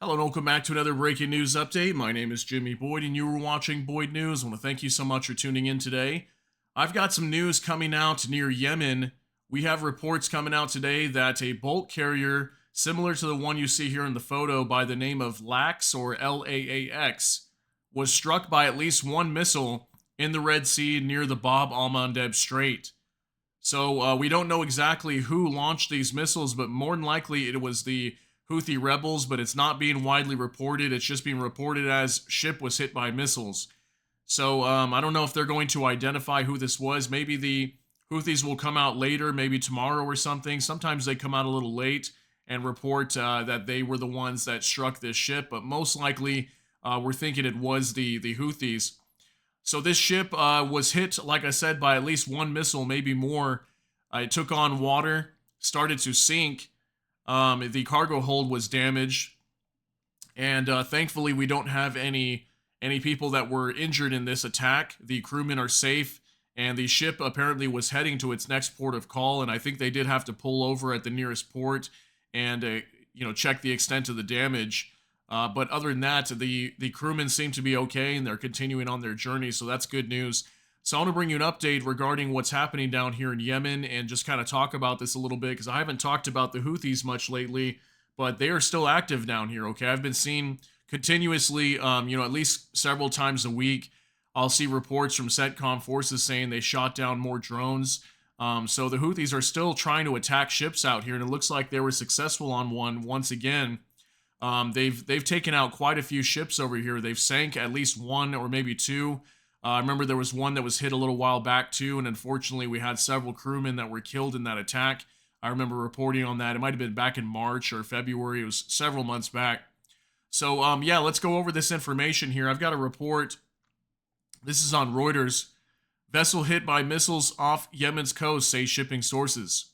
Hello and welcome back to another breaking news update. My name is Jimmy Boyd and you were watching Boyd News. I want to thank you so much for tuning in today. I've got some news coming out near Yemen. We have reports coming out today that a bulk carrier similar to the one you see here in the photo by the name of Laax or LAAX was struck by at least one missile in the Red Sea near the Bab al-Mandeb Strait. So we don't know exactly who launched these missiles, but more than likely it was the Houthi rebels, but it's not being widely reported. It's just being reported as ship was hit by missiles. So I don't know if they're going to identify who this was. Maybe the Houthis will come out later, maybe tomorrow or something. Sometimes they come out a little late and report that they were the ones that struck this ship, but most likely we're thinking it was the Houthis. So this ship was hit, like I said, by at least one missile, maybe more. It took on water, started to sink. The cargo hold was damaged, and thankfully we don't have any people that were injured in this attack. The crewmen are safe, and the ship apparently was heading to its next port of call. And I think they did have to pull over at the nearest port and check the extent of the damage. But other than that, the crewmen seem to be okay, and they're continuing on their journey. So that's good news. So I want to bring you an update regarding what's happening down here in Yemen and just kind of talk about this a little bit because I haven't talked about the Houthis much lately, but they are still active down here, okay? I've been seeing continuously, at least several times a week, I'll see reports from CENTCOM forces saying they shot down more drones. So the Houthis are still trying to attack ships out here, and it looks like they were successful on one once again. They've taken out quite a few ships over here. They've sank at least one or maybe two. I remember there was one that was hit a little while back too, and unfortunately we had several crewmen that were killed in that attack. I remember reporting on that. It might have been back in March or February. It was several months back. So let's go over this information here. I've got a report. This is on Reuters. Vessel hit by missiles off Yemen's coast, say shipping sources.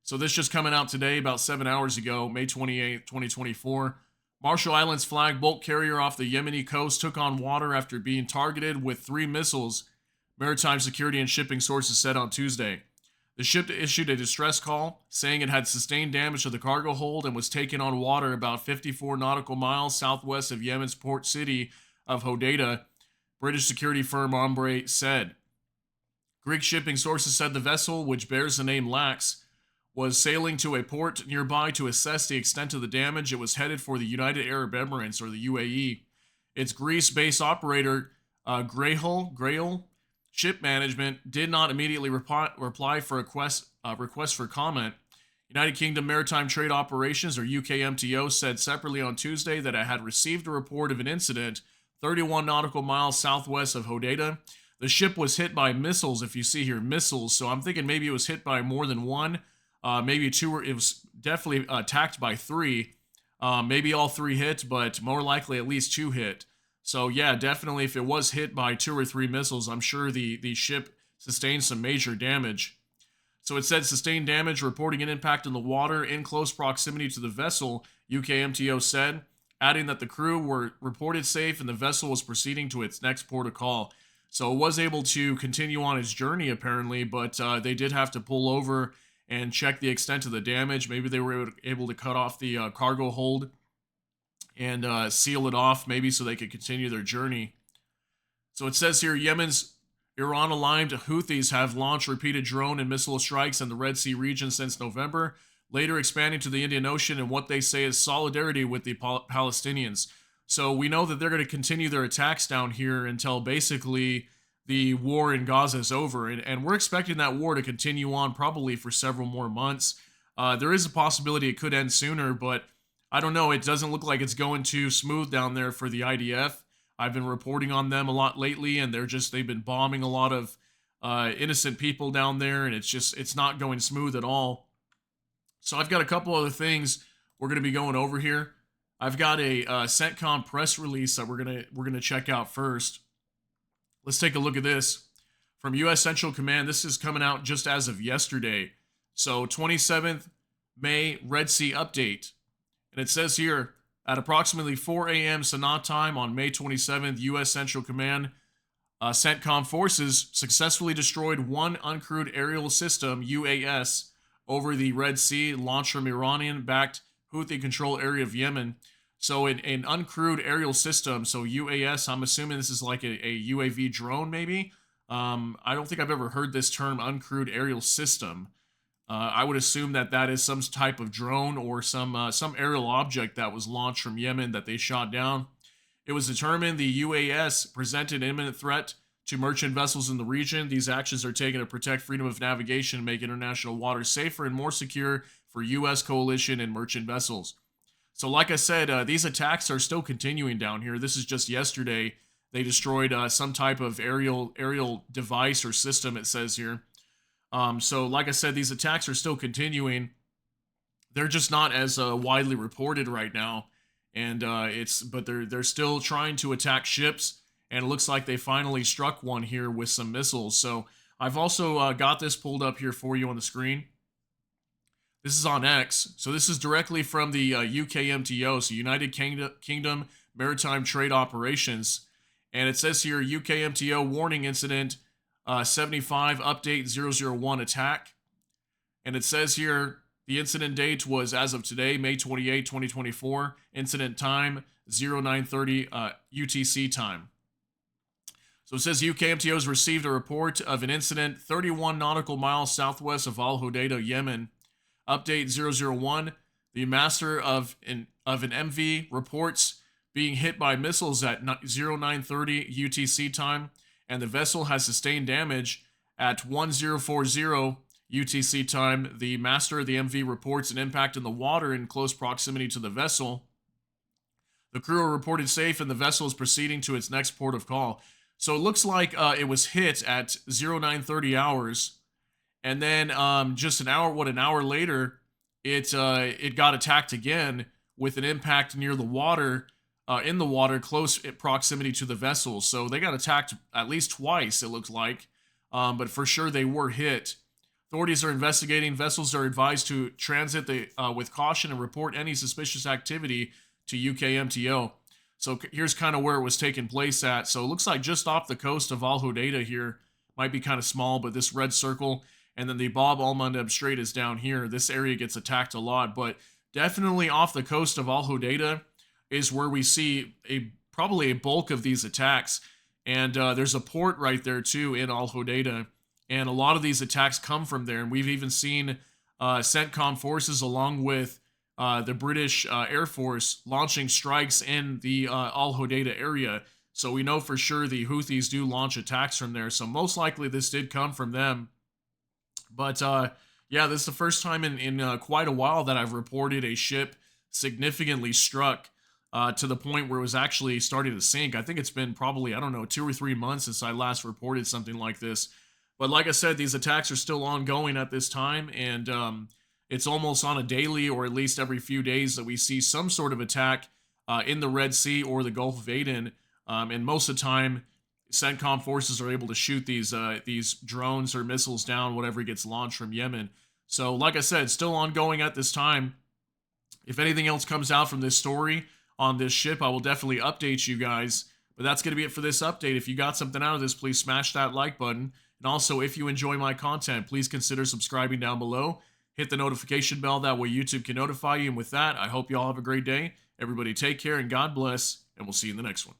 So this just coming out today, about 7 hours ago, May 28th, 2024. Marshall Islands flag bulk carrier off the Yemeni coast took on water after being targeted with 3 missiles, maritime security and shipping sources said on Tuesday. The ship issued a distress call, saying it had sustained damage to the cargo hold and was taken on water about 54 nautical miles southwest of Yemen's port city of Hodeidah, British security firm Ombre said. Greek shipping sources said the vessel, which bears the name Laax, was sailing to a port nearby to assess the extent of the damage. It was headed for the United Arab Emirates, or the UAE. Its Greece-based operator, Grail Ship Management, did not immediately reply for a request for comment. United Kingdom Maritime Trade Operations, or UKMTO, said separately on Tuesday that it had received a report of an incident 31 nautical miles southwest of Hodeidah. The ship was hit by missiles, if you see here, missiles. So I'm thinking maybe it was hit by more than one. Maybe two, it was definitely attacked by 3. Maybe all 3 hit, but more likely at least 2 hit. So yeah, definitely if it was hit by 2 or 3 missiles, I'm sure the ship sustained some major damage. So it said sustained damage, reporting an impact in the water in close proximity to the vessel, UKMTO said, adding that the crew were reported safe and the vessel was proceeding to its next port of call. So it was able to continue on its journey apparently, but they did have to pull over and check the extent of the damage. Maybe they were able to cut off the cargo hold and seal it off, maybe so they could continue their journey. So it says here, Yemen's Iran-aligned Houthis have launched repeated drone and missile strikes in the Red Sea region since November, later expanding to the Indian Ocean in what they say is solidarity with the Palestinians. So we know that they're going to continue their attacks down here until basically the war in Gaza is over. And we're expecting that war to continue on probably for several more months. There is a possibility it could end sooner, but I don't know. It doesn't look like it's going too smooth down there for the IDF. I've been reporting on them a lot lately, and they've been bombing a lot of innocent people down there, and it's not going smooth at all. So I've got a couple other things we're going to be going over here. I've got a CENTCOM press release that we're gonna check out first. Let's take a look at this from U.S. Central Command. This is coming out just as of yesterday. So 27th May Red Sea update, and it says here at approximately 4 a.m. Sanaa time on May 27th, U.S. Central Command CENTCOM forces successfully destroyed one uncrewed aerial system (UAS) over the Red Sea, launched from Iranian-backed Houthi-controlled area of Yemen. So an uncrewed aerial system, so UAS, I'm assuming this is like a UAV drone, maybe. I don't think I've ever heard this term, uncrewed aerial system. I would assume that that is some type of drone or some aerial object that was launched from Yemen that they shot down. It was determined the UAS presented an imminent threat to merchant vessels in the region. These actions are taken to protect freedom of navigation and make international waters safer and more secure for U.S. coalition and merchant vessels. So, like I said, these attacks are still continuing down here. This is just yesterday. They destroyed some type of aerial device or system. It says here. So, like I said, these attacks are still continuing. They're just not as widely reported right now, and but they're still trying to attack ships, and it looks like they finally struck one here with some missiles. So, I've also got this pulled up here for you on the screen. This is on X. So this is directly from the UKMTO, so United Kingdom Maritime Trade Operations. And it says here, UKMTO warning incident 75 update 001 attack. And it says here, the incident date was as of today, May 28, 2024. Incident time 0930 UTC time. So it says UKMTO has received a report of an incident 31 nautical miles southwest of Al Hodeida, Yemen. Update 001, the master of an MV reports being hit by missiles at 0930 UTC time, and the vessel has sustained damage at 1040 UTC time. The master of the MV reports an impact in the water in close proximity to the vessel. The crew are reported safe, and the vessel is proceeding to its next port of call. So it looks like it was hit at 0930 hours. And then just an hour later, it got attacked again with an impact near the water, in the water, close proximity to the vessel. So they got attacked at least twice, it looked like, but for sure they were hit. Authorities are investigating. Vessels are advised to transit with caution and report any suspicious activity to UKMTO. So here's kind of where it was taking place at. So it looks like just off the coast of Al Hodeida here, might be kind of small, but this red circle. And then the Bab al-Mandeb Strait is down here. This area gets attacked a lot, but definitely off the coast of Al Hodeida is where we see probably a bulk of these attacks. And there's a port right there too in Al Hodeida, and a lot of these attacks come from there. And we've even seen CENTCOM forces along with the British Air Force launching strikes in the Al Hodeida area. So we know for sure the Houthis do launch attacks from there. So most likely this did come from them. But yeah, this is the first time in quite a while that I've reported a ship significantly struck to the point where it was actually starting to sink. I think it's been probably, I don't know, 2 or 3 months since I last reported something like this. But like I said, these attacks are still ongoing at this time, and it's almost on a daily or at least every few days that we see some sort of attack in the Red Sea or the Gulf of Aden. And most of the time, CENTCOM forces are able to shoot these drones or missiles down, whatever gets launched from Yemen. So, like I said, still ongoing at this time. If anything else comes out from this story on this ship, I will definitely update you guys. But that's going to be it for this update. If you got something out of this, please smash that like button. And also, if you enjoy my content, please consider subscribing down below. Hit the notification bell. That way YouTube can notify you. And with that, I hope you all have a great day. Everybody take care and God bless. And we'll see you in the next one.